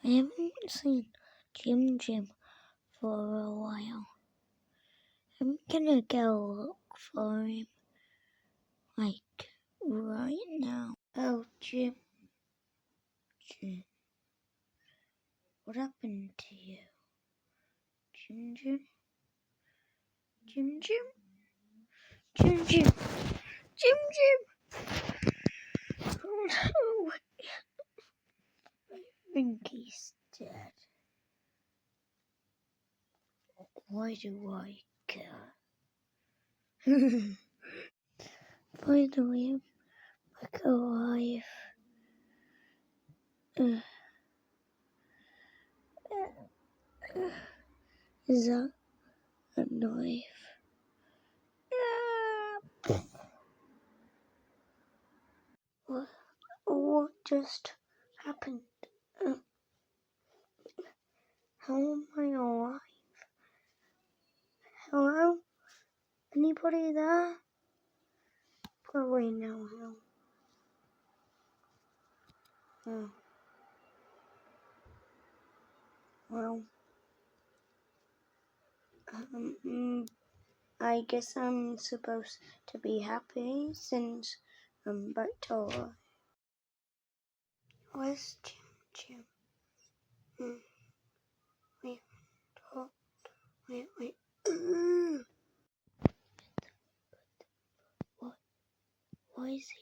I haven't seen Jim for a while. I'm gonna go look for him, like, right now. Oh, Jim, what happened to you? Jim? Oh no, I think he's dead. Why do I care? By the way, Microwave. Is that a knife? What just happened? How am I alive? Hello? Anybody there? Probably no help. Oh. Well, I guess I'm supposed to be happy since I'm back to life. Where's Jim? Wait. What? Why is he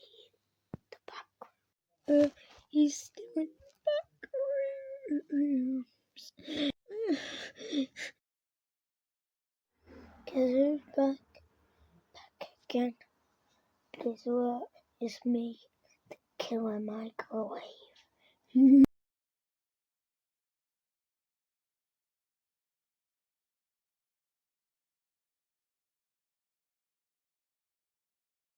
in the background? He's still in the background. Guess who's back again? Guess what? It's me, the killer microwave.